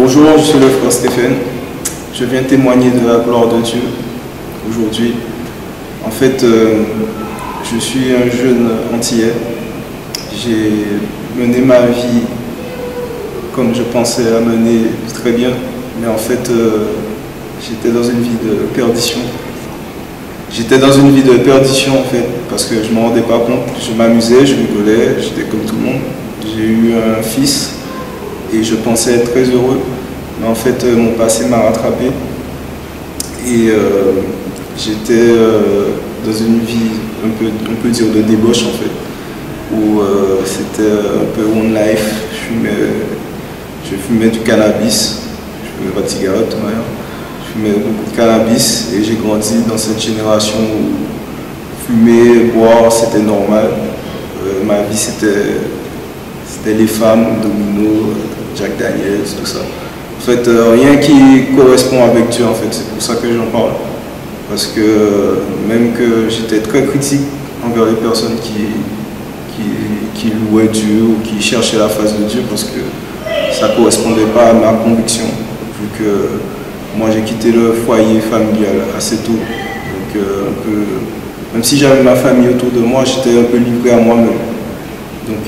Bonjour, je suis le frère Stéphane. Je viens témoigner de la gloire de Dieu aujourd'hui. En fait, je suis un jeune antillais. J'ai mené ma vie comme je pensais la mener très bien, mais en fait, j'étais dans une vie de perdition. J'étais dans une vie de perdition en fait, parce que je ne me rendais pas compte. Je m'amusais, je rigolais, j'étais comme tout le monde. J'ai eu un fils et je pensais être très heureux, mais en fait mon passé m'a rattrapé et j'étais dans une vie on peut dire de débauche en fait, où c'était un peu one life. Je fumais du cannabis, je fumais pas de cigarette d'ailleurs. Je fumais beaucoup de cannabis et j'ai grandi dans cette génération où fumer, boire c'était normal. Ma vie c'était les femmes, Domino, Jack Daniels, tout ça. En fait, rien qui correspond avec Dieu, en fait, c'est pour ça que j'en parle. Parce que même que j'étais très critique envers les personnes qui louaient Dieu ou qui cherchaient la face de Dieu, parce que ça ne correspondait pas à ma conviction, vu que moi j'ai quitté le foyer familial assez tôt. Donc, même si j'avais ma famille autour de moi, j'étais un peu livré à moi-même. Donc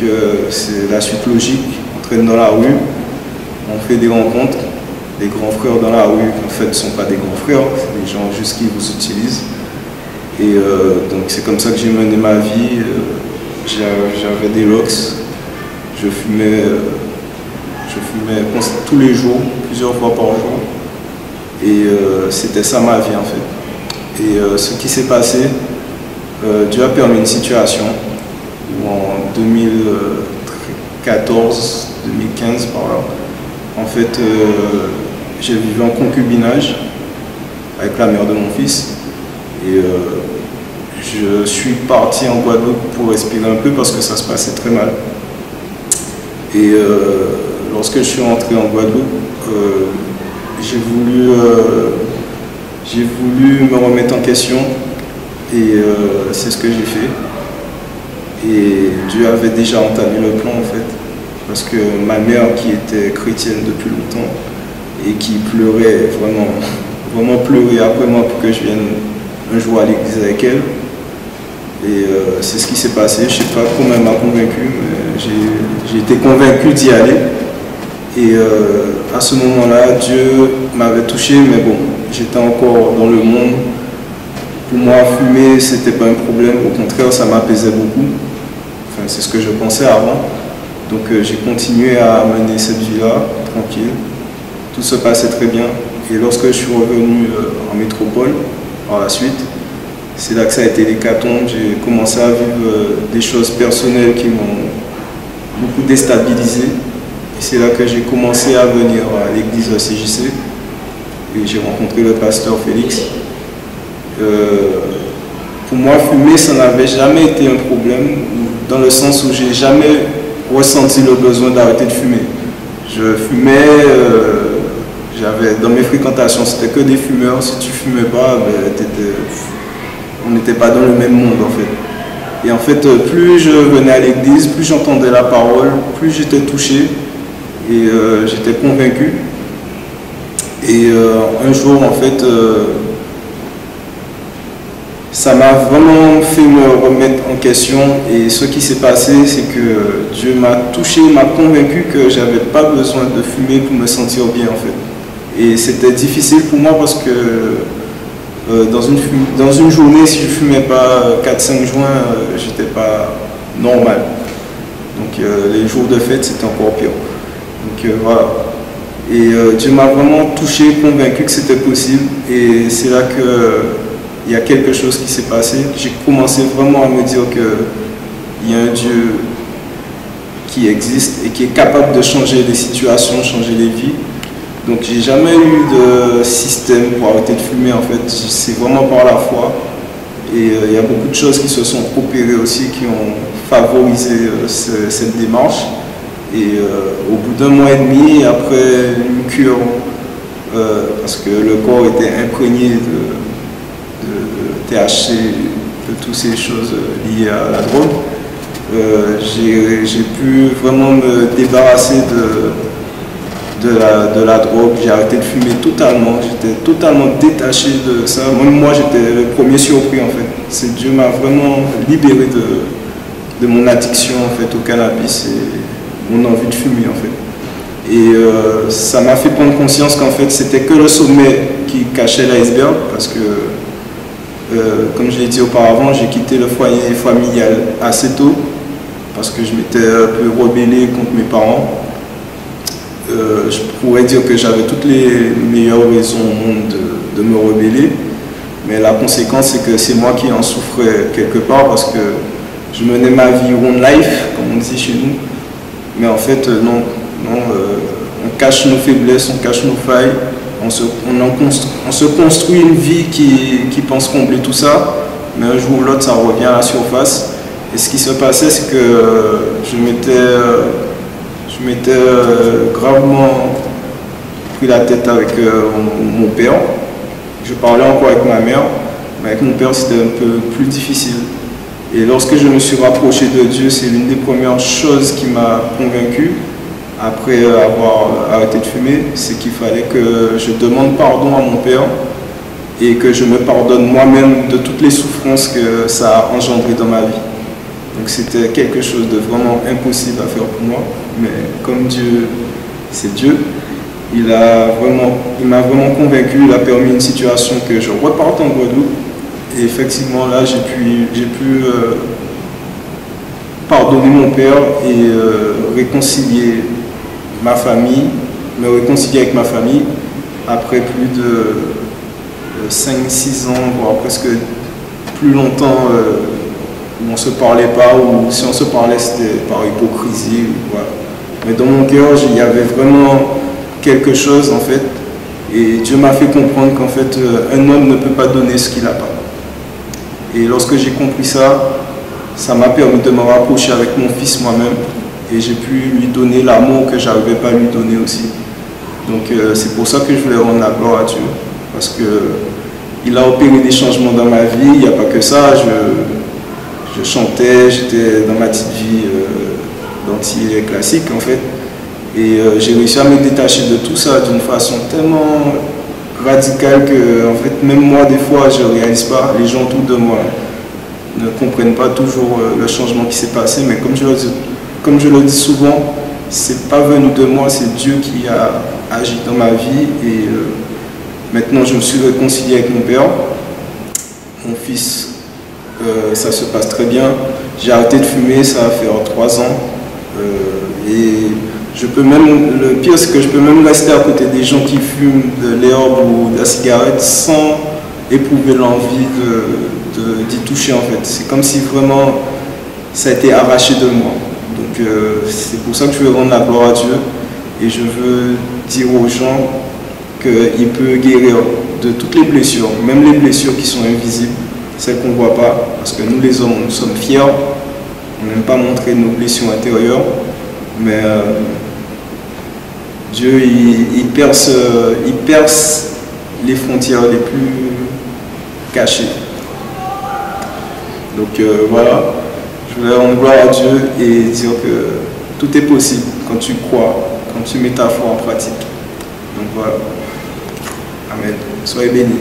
c'est la suite logique, on traîne dans la rue, on fait des rencontres, des grands frères dans la rue, en fait ne sont pas des grands frères, c'est des gens juste qui vous utilisent. Et donc c'est comme ça que j'ai mené ma vie, j'avais des locks, je fumais tous les jours, plusieurs fois par jour. Et c'était ça ma vie en fait. Et ce qui s'est passé, Dieu a permis une situation où en 2014, 2015 par là, en fait, j'ai vécu en concubinage avec la mère de mon fils et je suis parti en Guadeloupe pour respirer un peu parce que ça se passait très mal. Et lorsque je suis rentré en Guadeloupe, j'ai voulu me remettre en question et c'est ce que j'ai fait. Et Dieu avait déjà entamé le plan en fait, parce que ma mère qui était chrétienne depuis longtemps et qui pleurait, vraiment pleurait après moi pour que je vienne un jour à l'église avec elle. Et c'est ce qui s'est passé, je ne sais pas comment elle m'a convaincu, mais j'ai été convaincu d'y aller. Et à ce moment-là, Dieu m'avait touché, mais bon, j'étais encore dans le monde. Pour moi, fumer, c'était pas un problème, au contraire, ça m'apaisait beaucoup. Enfin, c'est ce que je pensais avant. Donc j'ai continué à mener cette vie-là, tranquille. Tout se passait très bien. Et lorsque je suis revenu en métropole, par la suite, c'est là que ça a été l'hécatombe. J'ai commencé à vivre des choses personnelles qui m'ont beaucoup déstabilisé. Et c'est là que j'ai commencé à venir à l'église CJC. Et j'ai rencontré le pasteur Félix. Pour moi, fumer, ça n'avait jamais été un problème, dans le sens où j'ai jamais ressenti le besoin d'arrêter de fumer. Je fumais, dans mes fréquentations, c'était que des fumeurs. Si tu fumais pas, on n'était pas dans le même monde en fait. Et en fait, plus je venais à l'église, plus j'entendais la parole, plus j'étais touché et j'étais convaincu. Et un jour, en fait, ça m'a vraiment fait me remettre en question et ce qui s'est passé, c'est que Dieu m'a touché, m'a convaincu que je n'avais pas besoin de fumer pour me sentir bien en fait. Et c'était difficile pour moi parce que dans une journée, si je ne fumais pas 4-5 joints, j'étais pas normal. Donc les jours de fête, c'était encore pire. Donc voilà. Et Dieu m'a vraiment touché, convaincu que c'était possible et c'est là que il y a quelque chose qui s'est passé. J'ai commencé vraiment à me dire qu'il y a un Dieu qui existe et qui est capable de changer les situations, changer les vies. Donc j'ai jamais eu de système pour arrêter de fumer en fait. C'est vraiment par la foi. Et il y a beaucoup de choses qui se sont opérées aussi, qui ont favorisé cette démarche. Et au bout d'un mois et demi, après une cure, parce que le corps était imprégné de THC, de toutes ces choses liées à la drogue, j'ai pu vraiment me débarrasser de la drogue, j'ai arrêté de fumer totalement, j'étais totalement détaché de ça. Même moi, j'étais le premier surpris en fait. Dieu m'a vraiment libéré de mon addiction en fait, au cannabis et mon envie de fumer en fait. Et ça m'a fait prendre conscience qu'en fait, c'était que le sommet qui cachait l'iceberg parce que, comme je l'ai dit auparavant, j'ai quitté le foyer familial assez tôt parce que je m'étais un peu rebellé contre mes parents. Je pourrais dire que j'avais toutes les meilleures raisons au monde de me rebeller, mais la conséquence c'est que c'est moi qui en souffrais quelque part parce que je menais ma vie one life, comme on dit chez nous, mais en fait non, on cache nos faiblesses, on cache nos failles, on se construit une vie qui pense combler tout ça, mais un jour ou l'autre ça revient à la surface. Et ce qui se passait, c'est que je m'étais gravement pris la tête avec mon père. Je parlais encore avec ma mère, mais avec mon père c'était un peu plus difficile. Et lorsque je me suis rapproché de Dieu, c'est l'une des premières choses qui m'a convaincu, après avoir arrêté de fumer, c'est qu'il fallait que je demande pardon à mon père et que je me pardonne moi-même de toutes les souffrances que ça a engendré dans ma vie. Donc c'était quelque chose de vraiment impossible à faire pour moi, mais comme Dieu, c'est Dieu, il m'a vraiment convaincu, il a permis une situation que je reparte en Guadeloupe, et effectivement là j'ai pu pardonner mon père et réconcilier ma famille, me réconcilier avec ma famille après plus de 5-6 ans, voire presque plus longtemps. Où on ne se parlait pas, ou si on se parlait c'était par hypocrisie, voilà. Mais dans mon cœur il y avait vraiment quelque chose en fait, et Dieu m'a fait comprendre qu'en fait un homme ne peut pas donner ce qu'il n'a pas. Et lorsque j'ai compris ça, ça m'a permis de me rapprocher avec mon fils moi-même, et j'ai pu lui donner l'amour que je n'arrivais pas à lui donner aussi. Donc c'est pour ça que je voulais rendre la gloire à Dieu, parce qu'il a opéré des changements dans ma vie. Il n'y a pas que ça, je chantais, j'étais dans ma petite vie d'antillais classique en fait, et j'ai réussi à me détacher de tout ça d'une façon tellement radicale que en fait même moi des fois je ne réalise pas, les gens autour de moi ne comprennent pas toujours le changement qui s'est passé, mais comme je le dis souvent, c'est pas venu de moi, c'est Dieu qui a agi dans ma vie, et maintenant je me suis réconcilié avec mon père, mon fils. Ça se passe très bien. J'ai arrêté de fumer, ça va faire 3 ans. Et je peux même, le pire c'est que je peux même rester à côté des gens qui fument de l'herbe ou de la cigarette sans éprouver l'envie d'y toucher en fait. C'est comme si vraiment ça a été arraché de moi. Donc c'est pour ça que je veux rendre la gloire à Dieu, et je veux dire aux gens qu'il peut guérir de toutes les blessures, même les blessures qui sont invisibles, celles qu'on ne voit pas, parce que nous les hommes, nous sommes fiers, on n'aime pas montrer nos blessures intérieures, mais Dieu, il perce les frontières les plus cachées. Donc voilà, je voulais rendre gloire à Dieu et dire que tout est possible quand tu crois, quand tu mets ta foi en pratique. Donc voilà, amen, soyez bénis.